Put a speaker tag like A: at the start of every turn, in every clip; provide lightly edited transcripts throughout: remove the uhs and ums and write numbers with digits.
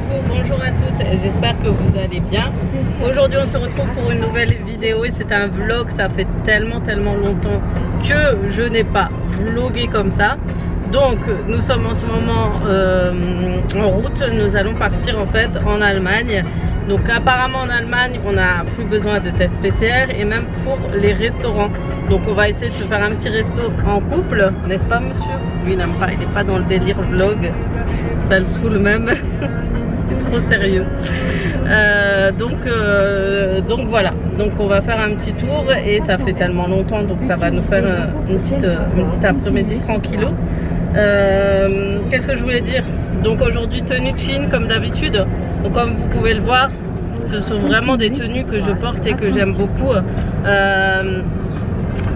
A: Coucou, bonjour à toutes, j'espère que vous allez bien. Aujourd'hui on se retrouve pour une nouvelle vidéo et c'est un vlog. Ça fait tellement longtemps que je n'ai pas vlogué comme ça. Donc nous sommes en ce moment en route, nous allons partir en fait en Allemagne. Donc apparemment en Allemagne on n'a plus besoin de test PCR et même pour les restaurants. Donc on va essayer de se faire un petit resto en couple, n'est-ce pas monsieur? Lui il n'aime pas, il n'est pas dans le délire vlog, ça le saoule même. Trop sérieux. Donc voilà, donc on va faire un petit tour et ça fait tellement longtemps, donc ça va nous faire une petite après-midi tranquillo. Qu'est-ce que je voulais dire? Donc aujourd'hui tenue de Chine comme d'habitude. Donc comme vous pouvez le voir, ce sont vraiment des tenues que je porte et que j'aime beaucoup.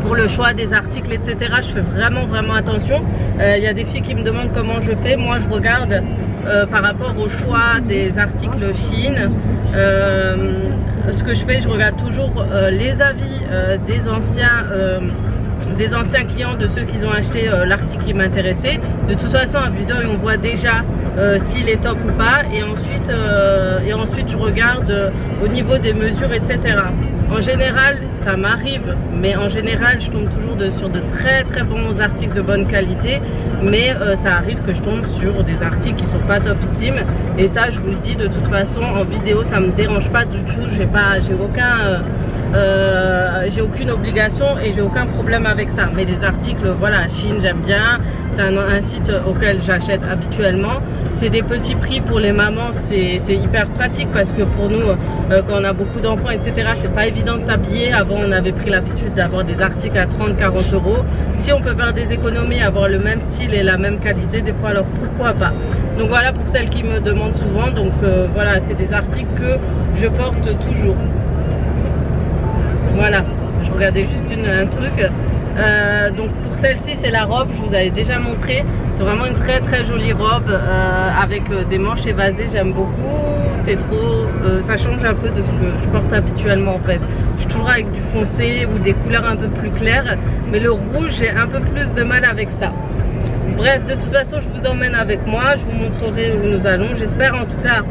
A: Pour le choix des articles, etc. Je fais vraiment attention. Il y a des filles qui me demandent comment je fais. Moi je regarde par rapport au choix des articles Chine. Ce que je fais, je regarde toujours les avis des anciens clients, de ceux qui ont acheté l'article qui m'intéressait. De toute façon à vue d'œil on voit déjà s'il est top ou pas, et ensuite je regarde au niveau des mesures, etc. En général ça m'arrive, mais en général je tombe toujours sur de très bons articles de bonne qualité, mais ça arrive que je tombe sur des articles qui sont pas topissimes, et ça je vous le dis de toute façon en vidéo, ça me dérange pas du tout. J'ai aucune obligation et j'ai aucun problème avec ça. Mais les articles, voilà, Chine j'aime bien, c'est un site auquel j'achète habituellement. C'est des petits prix pour les mamans, c'est hyper pratique parce que pour nous quand on a beaucoup d'enfants, etc., c'est pas évident de s'habiller. Avant on avait pris l'habitude d'avoir des articles à 30-40 euros. Si on peut faire des économies, avoir le même style et la même qualité, des fois, alors pourquoi pas. Donc voilà, pour celles qui me demandent souvent, donc voilà, c'est des articles que je porte toujours. Voilà, je regardais juste un truc. Donc pour celle-ci c'est la robe, je vous avais déjà montré. C'est vraiment une très jolie robe avec des manches évasées, j'aime beaucoup. C'est trop, ça change un peu de ce que je porte habituellement en fait. Je suis toujours avec du foncé ou des couleurs un peu plus claires, mais le rouge j'ai un peu plus de mal avec ça. Bref, de toute façon je vous emmène avec moi, je vous montrerai où nous allons. J'espère en tout cas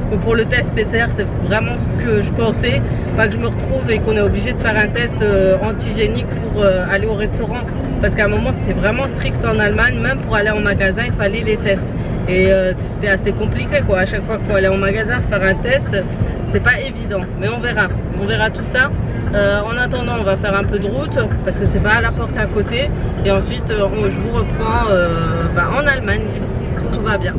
A: que pour le test PCR c'est vraiment ce que je pensais, pas que je me retrouve et qu'on est obligé de faire un test antigénique pour aller au restaurant, parce qu'à un moment c'était vraiment strict en Allemagne. Même pour aller en magasin il fallait les tests et c'était assez compliqué quoi. À chaque fois qu'il faut aller en magasin faire un test, c'est pas évident, mais on verra tout ça. En attendant on va faire un peu de route parce que c'est pas à la porte à côté, et ensuite je vous reprends en Allemagne si tout va bien.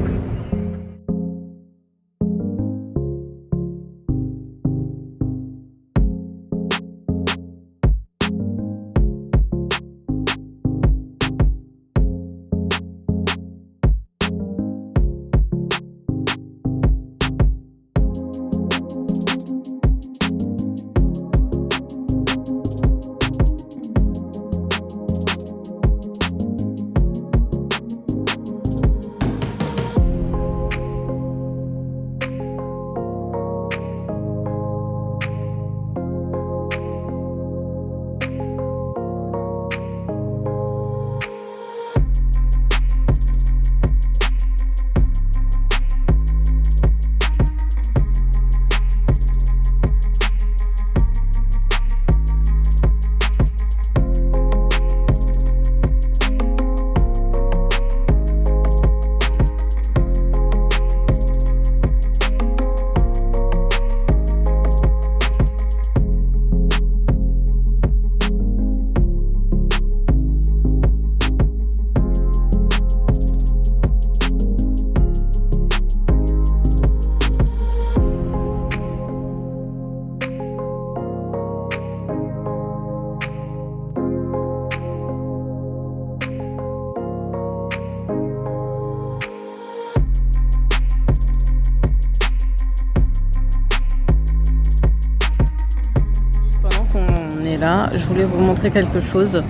A: Là, je voulais vous montrer quelque chose.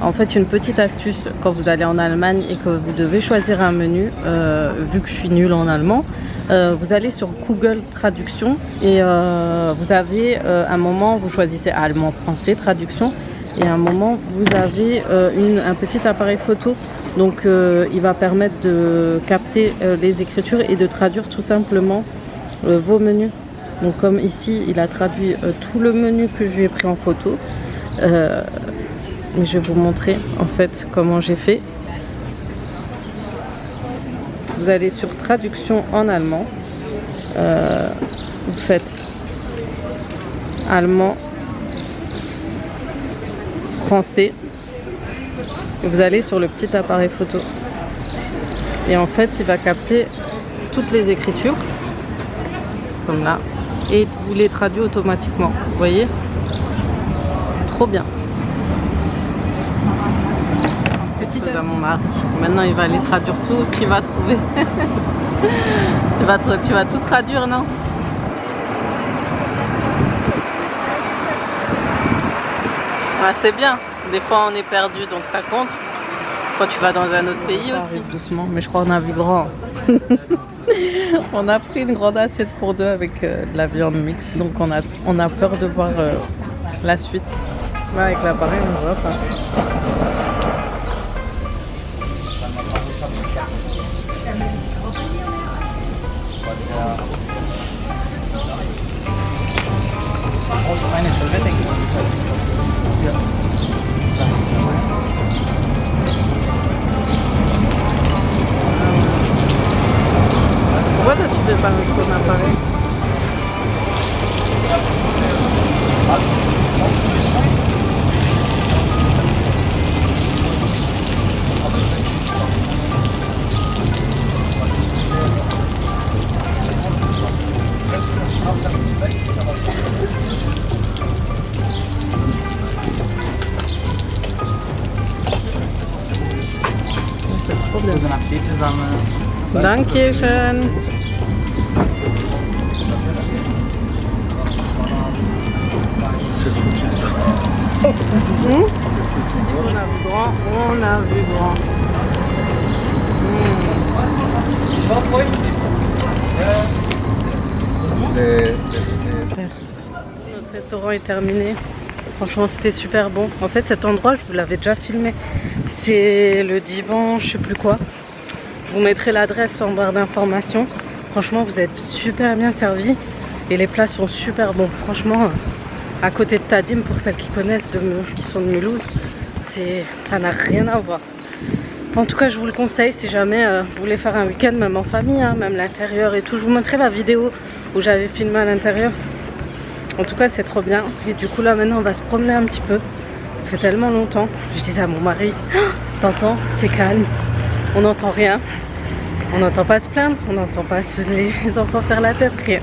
A: En fait, une petite astuce quand vous allez en Allemagne et que vous devez choisir un menu, vu que je suis nulle en allemand, vous allez sur Google Traduction et vous avez un moment, vous choisissez allemand, français, traduction, et à un moment vous avez un petit appareil photo Donc il va permettre de capter les écritures et de traduire tout simplement vos menus. Donc comme ici il a traduit tout le menu que je lui ai pris en photo. Mais je vais vous montrer en fait comment j'ai fait. Vous allez sur traduction en allemand. Vous faites allemand, français. Et vous allez sur le petit appareil photo. Et en fait, il va capter toutes les écritures. Comme là. Et vous les traduit automatiquement. Vous voyez? C'est trop bien. À mon mari. Maintenant il va aller traduire tout ce qu'il va trouver. Tu vas tout traduire, non? Ouais, c'est bien. Des fois on est perdu donc ça compte. Quand tu vas dans un autre pays aussi. Doucement, mais je crois qu'on a vu grand. On a pris une grande assiette pour deux avec de la viande mixte. Donc on a peur de voir la suite. Là avec l'appareil on voit ça. Pourquoi toi tu fais pas avec ton appareil? Dankeschön. On a vu grand. Notre restaurant est terminé. Franchement, c'était super bon. En fait, cet endroit, je vous l'avais déjà filmé. C'est le divan, je sais plus quoi. Je vous mettrai l'adresse en barre d'informations. Franchement, vous êtes super bien servis. Et les plats sont super bons. Franchement, à côté de Tadim, pour celles qui connaissent, qui sont de Mulhouse, ça n'a rien à voir. En tout cas, je vous le conseille si jamais vous voulez faire un week-end, même en famille, hein, même l'intérieur et tout. Je vous montrerai la vidéo où j'avais filmé à l'intérieur. En tout cas, c'est trop bien. Et du coup, là, maintenant, on va se promener un petit peu. Ça fait tellement longtemps. Je disais à mon mari, oh, t'entends, c'est calme. On n'entend rien. On n'entend pas se plaindre. On n'entend pas les enfants faire la tête. Rien.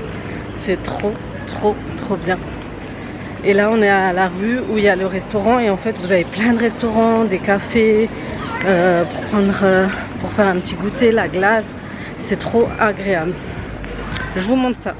A: C'est trop, trop, trop bien. Et là, on est à la rue où il y a le restaurant. Et en fait, vous avez plein de restaurants, des cafés, pour faire un petit goûter, la glace. C'est trop agréable. Je vous montre ça.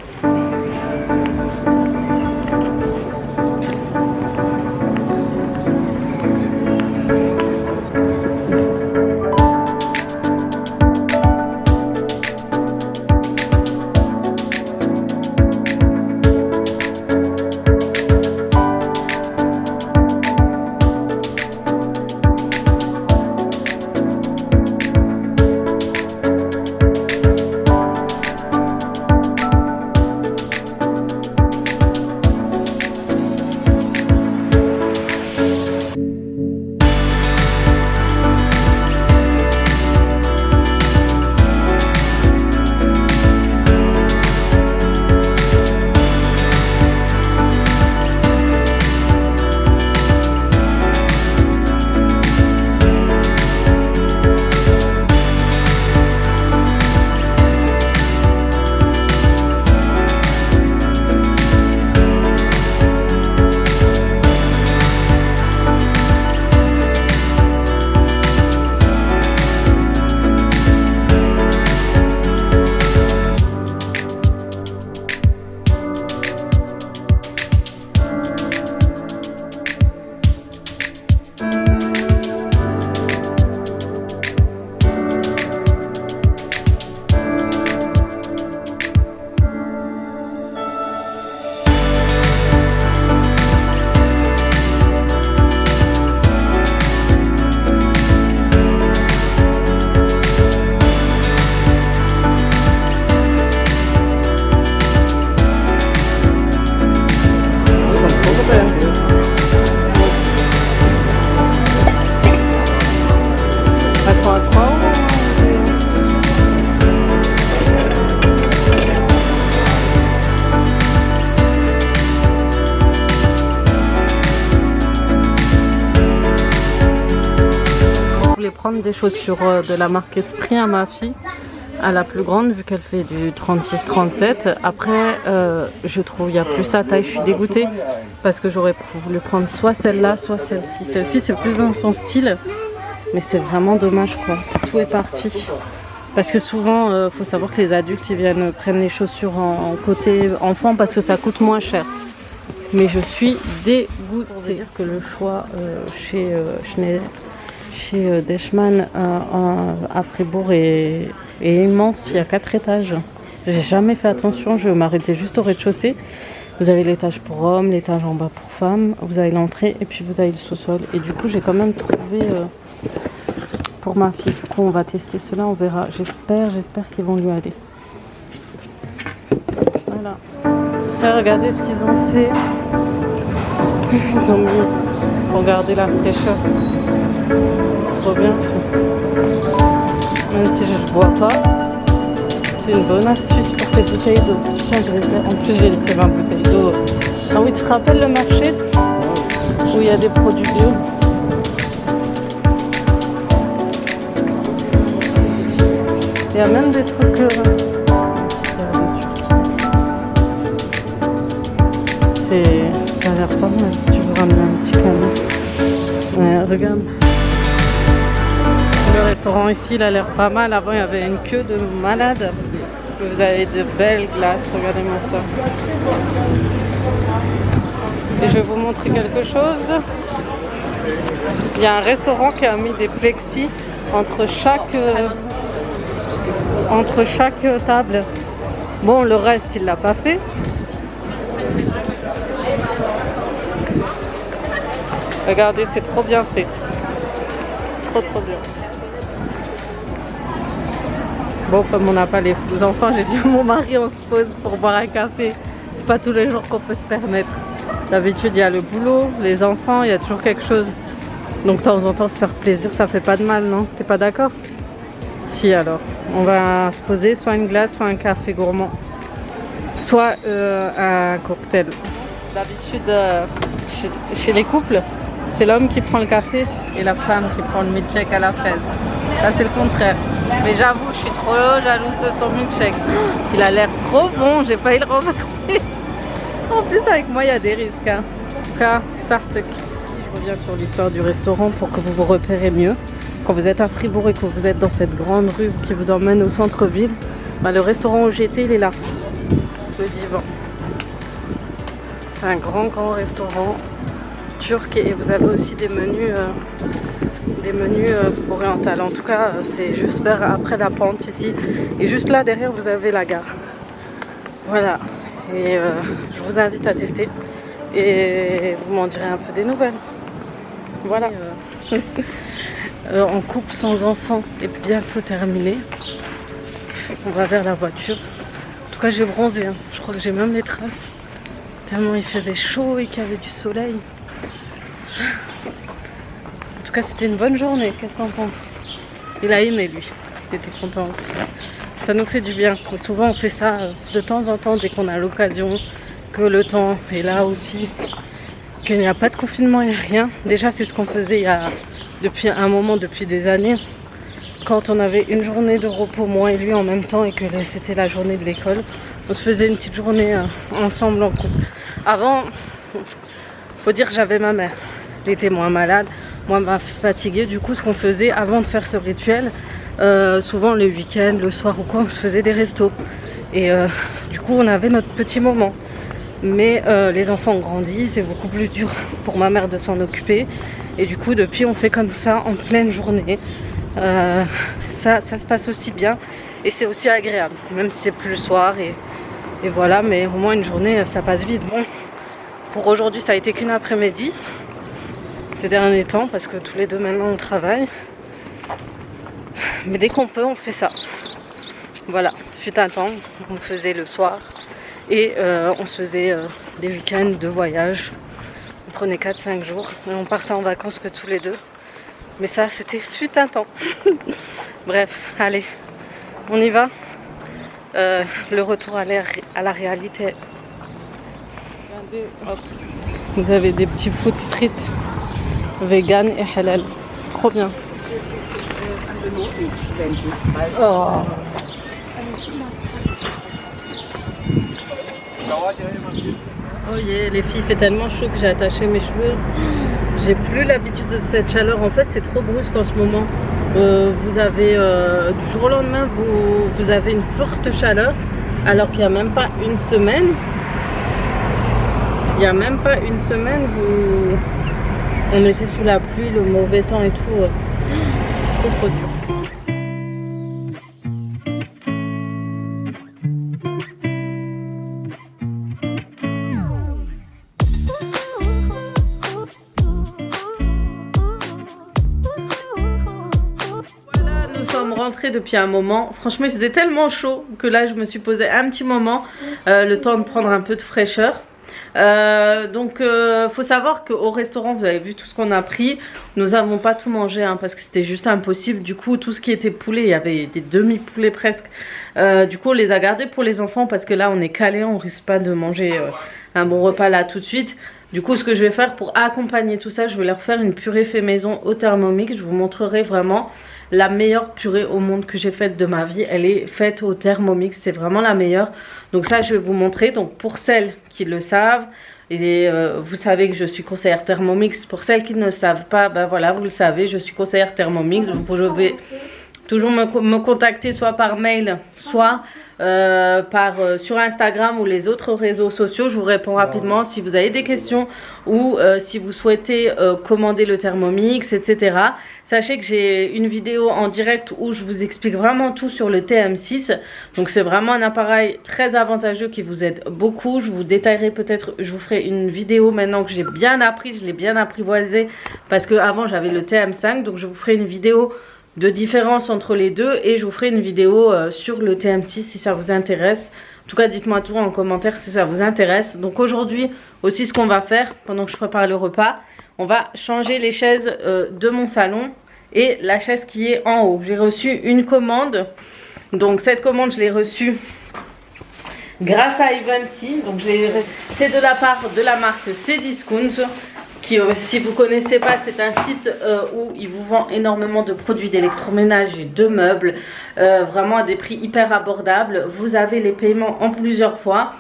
A: grammes des chaussures de la marque Esprit à ma fille, à la plus grande, vu qu'elle fait du 36-37. Après, je trouve il y a plus sa taille. Je suis dégoûtée parce que j'aurais voulu prendre soit celle-là, soit celle-ci. Celle-ci, c'est plus dans son style, mais c'est vraiment dommage, quoi. Tout est parti. Parce que souvent, faut savoir que les adultes, ils viennent prendre les chaussures en côté enfant parce que ça coûte moins cher. Mais je suis dégoûtée. Pour dire que le choix chez Deichmann à Fribourg est immense. Il y a 4 étages. J'ai jamais fait attention, je m'arrêtais juste au rez-de-chaussée. Vous avez l'étage pour hommes, l'étage en bas pour femmes, vous avez l'entrée et puis vous avez le sous-sol. Et du coup, j'ai quand même trouvé pour ma fille. Du coup, on va tester cela, on verra. J'espère qu'ils vont lui aller. Voilà. Là, regardez ce qu'ils ont fait. Ils ont mis, regardez la fraîcheur. Trop bien fait. Même si je ne bois pas, c'est une bonne astuce pour tes bouteilles d'eau. Tiens, je vais faire. En plus, j'ai laissé ma bouteille d'eau. Ah oui, tu te rappelles le marché où il y a des produits bio? Il y a même des trucs. Ça a l'air pas mal si tu veux ramener un petit camion. Ouais, regarde. Le restaurant ici, il a l'air pas mal. Avant, il y avait une queue de malade. Vous avez de belles glaces. Regardez-moi ça. Et je vais vous montrer quelque chose. Il y a un restaurant qui a mis des plexis entre chaque table. Bon, le reste, il l'a pas fait. Regardez, c'est trop bien fait. Trop bien. Bon, comme on n'a pas les enfants, j'ai dit à mon mari, on se pose pour boire un café. C'est pas tous les jours qu'on peut se permettre. D'habitude, il y a le boulot, les enfants, il y a toujours quelque chose. Donc, de temps en temps, se faire plaisir, ça fait pas de mal, non? T'es pas d'accord? Si, alors. On va se poser soit une glace, soit un café gourmand. Soit un cocktail. D'habitude, chez les couples, c'est l'homme qui prend le café et la femme qui prend le milkshake à la fraise. Là, c'est le contraire. Mais j'avoue, je suis trop jalouse de son milkshake. Il a l'air trop bon, j'ai failli le remercier. En plus, avec moi, il y a des risques. Hein. Je reviens sur l'histoire du restaurant pour que vous vous repérez mieux. Quand vous êtes à Fribourg et que vous êtes dans cette grande rue qui vous emmène au centre-ville, bah, le restaurant où j'étais, il est là. Le divan. C'est un grand restaurant turc et vous avez aussi des menus orientaux. En tout cas, c'est juste vers après la pente ici. Et juste là derrière, vous avez la gare. Voilà. Et je vous invite à tester. Et vous m'en direz un peu des nouvelles. Voilà. En couple sans enfant est bientôt terminé. On va vers la voiture. En tout cas, j'ai bronzé. Hein. Je crois que j'ai même les traces. Tellement il faisait chaud et qu'il y avait du soleil. En tout cas, c'était une bonne journée. Qu'est-ce qu'on pense? Il a aimé, lui. Il était content aussi. Ça nous fait du bien. Mais souvent, on fait ça de temps en temps dès qu'on a l'occasion, que le temps est là aussi, qu'il n'y a pas de confinement, il n'y a rien. Déjà, c'est ce qu'on faisait depuis un moment, depuis des années. Quand on avait une journée de repos, moi et lui en même temps, et que c'était la journée de l'école, on se faisait une petite journée ensemble en couple. Avant, faut dire que j'avais ma mère. Elle était moins malade, moins fatiguée. Du coup, ce qu'on faisait avant de faire ce rituel, souvent le week-end, le soir ou quoi, on se faisait des restos. Et du coup, on avait notre petit moment. Mais les enfants ont grandi, c'est beaucoup plus dur pour ma mère de s'en occuper. Et du coup, depuis, on fait comme ça en pleine journée. Ça se passe aussi bien et c'est aussi agréable, même si c'est plus le soir et voilà, mais au moins une journée, ça passe vite. Bon, pour aujourd'hui, ça a été qu'une après-midi ces derniers temps parce que tous les deux maintenant on travaille. Mais dès qu'on peut, on fait ça. Voilà, fut un temps, on le faisait le soir et on se faisait des week-ends de voyage. On prenait 4-5 jours et on partait en vacances que tous les deux. Mais ça, c'était fut un temps. Bref, allez, on y va. Le retour à la réalité. Regardez, hop. Vous avez des petits food street vegan et halal. Trop bien. Oh. Oh yeah, les filles, il fait tellement chaud que j'ai attaché mes cheveux. J'ai plus l'habitude de cette chaleur. En fait, c'est trop brusque en ce moment. Vous avez du jour au lendemain, vous avez une forte chaleur, alors qu'il n'y a même pas une semaine. Il n'y a même pas une semaine, on était sous la pluie, le mauvais temps et tout. C'est trop dur. Rentrée depuis un moment, franchement il faisait tellement chaud que là je me suis posé un petit moment, le temps de prendre un peu de fraîcheur. Donc faut savoir qu'au restaurant, vous avez vu tout ce qu'on a pris, nous n'avons pas tout mangé hein, parce que c'était juste impossible. Du coup tout ce qui était poulet, il y avait des demi-poulets presque, du coup on les a gardés pour les enfants parce que là on est calé, on risque pas de manger un bon repas là tout de suite. Du coup ce que je vais faire pour accompagner tout ça, je vais leur faire une purée fait maison au Thermomix. Je vous montrerai vraiment la meilleure purée au monde que j'ai faite de ma vie. Elle est faite au Thermomix, c'est vraiment la meilleure. Donc ça je vais vous montrer. Donc pour celles qui le savent, et vous savez que je suis conseillère Thermomix. Pour celles qui ne le savent pas, ben voilà, vous le savez, je suis conseillère Thermomix. Vous pouvez toujours me contacter soit par mail, soit sur Instagram ou les autres réseaux sociaux. Je vous réponds rapidement si vous avez des questions ou si vous souhaitez commander le Thermomix, etc. Sachez que j'ai une vidéo en direct où je vous explique vraiment tout sur le TM6. Donc c'est vraiment un appareil très avantageux qui vous aide beaucoup. Je vous détaillerai peut-être, je vous ferai une vidéo maintenant que j'ai bien appris, je l'ai bien apprivoisé parce que avant j'avais le TM5. Donc je vous ferai une vidéo de différence entre les deux et je vous ferai une vidéo sur le TM6 si ça vous intéresse. En tout cas dites-moi tout en commentaire si ça vous intéresse. Donc aujourd'hui aussi ce qu'on va faire pendant que je prépare le repas, on va changer les chaises de mon salon et la chaise qui est en haut. J'ai reçu une commande, donc cette commande je l'ai reçue grâce à Ivancy. Donc c'est de la part de la marque Cdiscount, qui, si vous ne connaissez pas, c'est un site où il vous vend énormément de produits d'électroménage et de meubles, vraiment à des prix hyper abordables. Vous avez les paiements en plusieurs fois,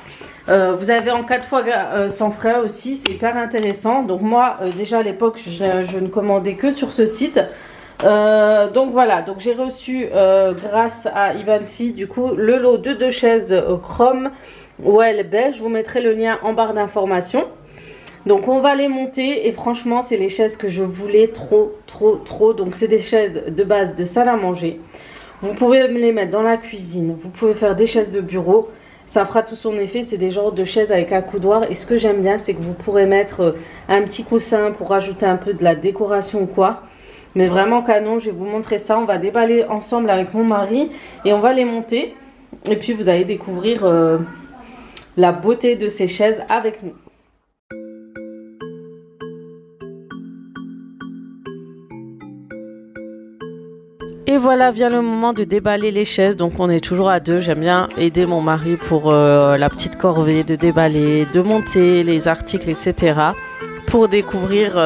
A: vous avez en 4 fois sans frais aussi, c'est hyper intéressant. Donc moi déjà à l'époque je ne commandais que sur ce site. Donc voilà, donc j'ai reçu grâce à Ivancy du coup le lot de 2 chaises chrome OL beige. Je vous mettrai le lien en barre d'informations. Donc on va les monter et franchement c'est les chaises que je voulais trop. Donc c'est des chaises de base de salle à manger. Vous pouvez les mettre dans la cuisine, vous pouvez faire des chaises de bureau, ça fera tout son effet. C'est des genres de chaises avec un coudoir et ce que j'aime bien c'est que vous pourrez mettre un petit coussin pour rajouter un peu de la décoration ou quoi. Mais vraiment canon, je vais vous montrer ça, on va déballer ensemble avec mon mari et on va les monter. Et puis vous allez découvrir la beauté de ces chaises avec nous. Et voilà vient le moment de déballer les chaises. Donc on est toujours à deux. J'aime bien aider mon mari pour la petite corvée de déballer, de monter les articles, etc. Pour découvrir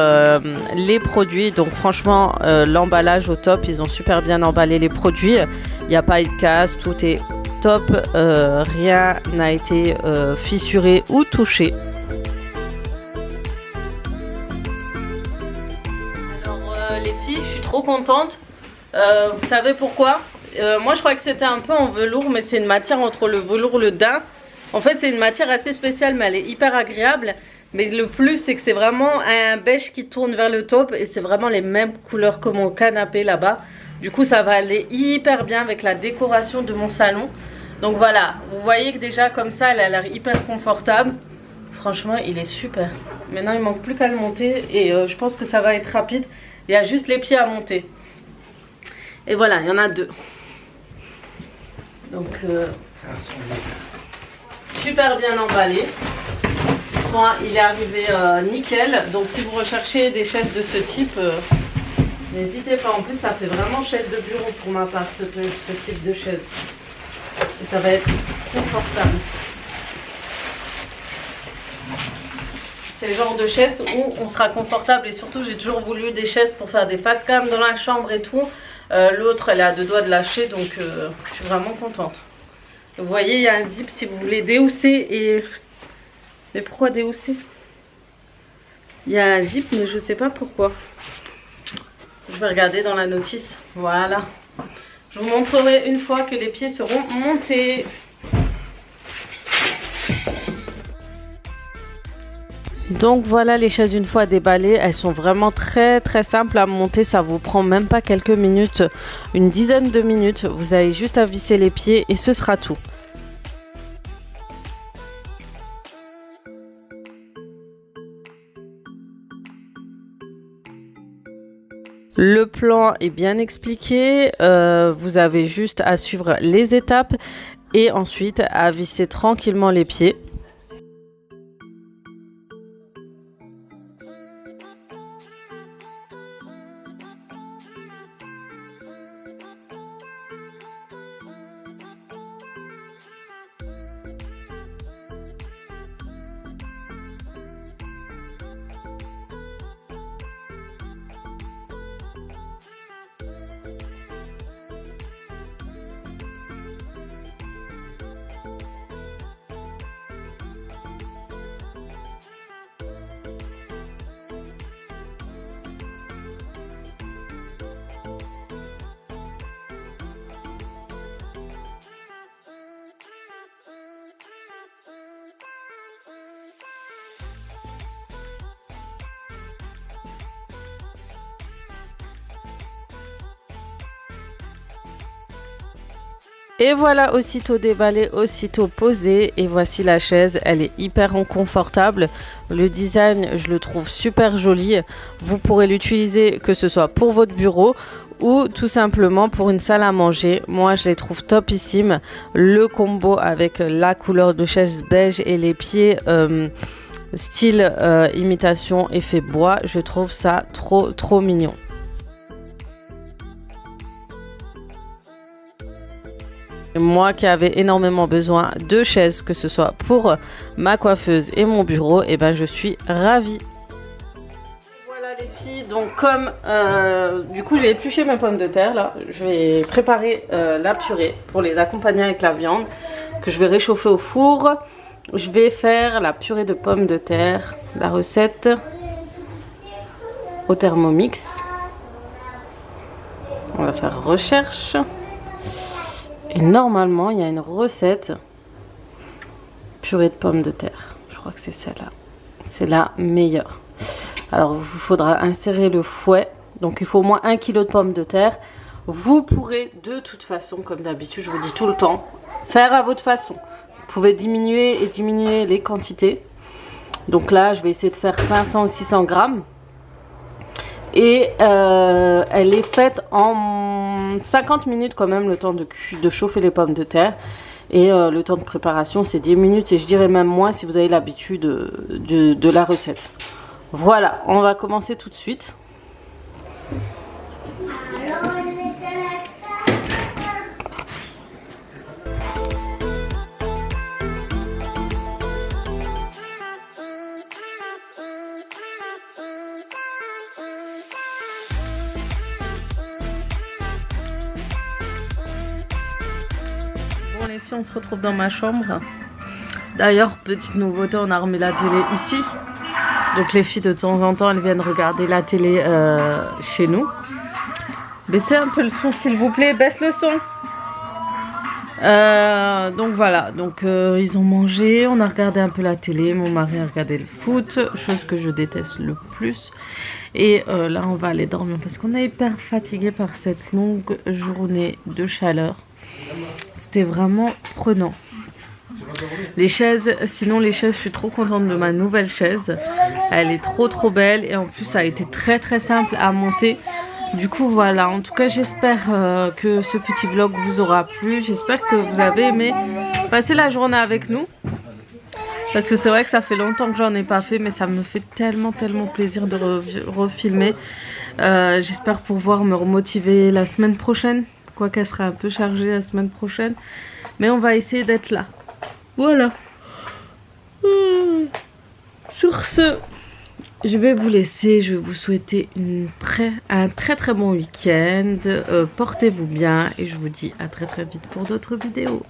A: les produits. Donc franchement l'emballage au top. Ils ont super bien emballé les produits. Il n'y a pas eu de casse, tout est top. Rien n'a été fissuré ou touché. Alors les filles, je suis trop contente. Vous savez pourquoi? Moi je crois que c'était un peu en velours, mais c'est une matière entre le velours et le daim. En fait c'est une matière assez spéciale mais elle est hyper agréable. Mais le plus c'est que c'est vraiment un beige qui tourne vers le top et c'est vraiment les mêmes couleurs que mon canapé là-bas. Du coup ça va aller hyper bien avec la décoration de mon salon. Donc voilà, vous voyez que déjà comme ça elle a l'air hyper confortable. Franchement il est super. Maintenant il manque plus qu'à le monter et je pense que ça va être rapide. Il y a juste les pieds à monter. Et voilà, il y en a 2. Donc, super bien emballé. Moi, il est arrivé nickel. Donc, si vous recherchez des chaises de ce type, n'hésitez pas. En plus, ça fait vraiment chaise de bureau pour ma part, ce type de chaise. Et ça va être confortable. C'est le genre de chaise où on sera confortable. Et surtout, j'ai toujours voulu des chaises pour faire des face cam dans la chambre et tout. L'autre elle est à 2 doigts de lâcher, donc je suis vraiment contente. Vous voyez, il y a un zip si vous voulez déhousser et... Mais pourquoi déhousser? Il y a un zip mais je sais pas pourquoi. Je vais regarder dans la notice. Voilà. Je vous montrerai une fois que les pieds seront montés. Donc voilà les chaises une fois déballées, elles sont vraiment très simples à monter, ça vous prend même pas quelques minutes, une dizaine de minutes, vous avez juste à visser les pieds et ce sera tout. Le plan est bien expliqué, vous avez juste à suivre les étapes et ensuite à visser tranquillement les pieds. Et voilà, aussitôt déballé, aussitôt posé, et voici la chaise, elle est hyper confortable. Le design, je le trouve super joli. Vous pourrez l'utiliser que ce soit pour votre bureau ou tout simplement pour une salle à manger. Moi, je les trouve topissimes. Le combo avec la couleur de chaise beige et les pieds style imitation effet bois, je trouve ça trop mignon. Moi qui avais énormément besoin de chaises, que ce soit pour ma coiffeuse et mon bureau, et ben je suis ravie. Voilà les filles, donc comme du coup j'ai épluché mes pommes de terre là, je vais préparer la purée pour les accompagner avec la viande que je vais réchauffer au four. Je vais faire la purée de pommes de terre, la recette au Thermomix. On va faire recherche. Et normalement, il y a une recette purée de pommes de terre. Je crois que c'est celle-là. C'est la meilleure. Alors, il vous faudra insérer le fouet. Donc, il faut au moins 1 kg de pommes de terre. Vous pourrez, de toute façon, comme d'habitude, je vous dis tout le temps, faire à votre façon. Vous pouvez diminuer et diminuer les quantités. Donc là, je vais essayer de faire 500 ou 600 grammes. Et elle est faite en 50 minutes quand même, le temps de chauffer les pommes de terre. Et le temps de préparation, c'est 10 minutes. Et je dirais même moins si vous avez l'habitude de la recette. Voilà, on va commencer tout de suite. Les filles, on se retrouve dans ma chambre. D'ailleurs, petite nouveauté, on a remis la télé ici. Donc les filles de temps en temps elles viennent regarder la télé chez nous. Baissez un peu le son s'il vous plaît, baisse le son. Donc voilà, donc ils ont mangé, on a regardé un peu la télé, mon mari a regardé le foot, chose que je déteste le plus. Et là on va aller dormir parce qu'on est hyper fatigué par cette longue journée de chaleur. C'était vraiment prenant. Les chaises, sinon les chaises, je suis trop contente de ma nouvelle chaise. Elle est trop belle et en plus ça a été très simple à monter. Du coup voilà, en tout cas j'espère que ce petit vlog vous aura plu. J'espère que vous avez aimé passer la journée avec nous. Parce que c'est vrai que ça fait longtemps que j'en ai pas fait, mais ça me fait tellement plaisir de refilmer. J'espère pouvoir me remotiver la semaine prochaine. Quoi qu'elle sera un peu chargée la semaine prochaine. Mais on va essayer d'être là. Voilà. Sur ce,
B: je vais vous laisser, je vais vous souhaiter un très bon week-end. Portez-vous bien et je vous dis à très vite pour d'autres vidéos.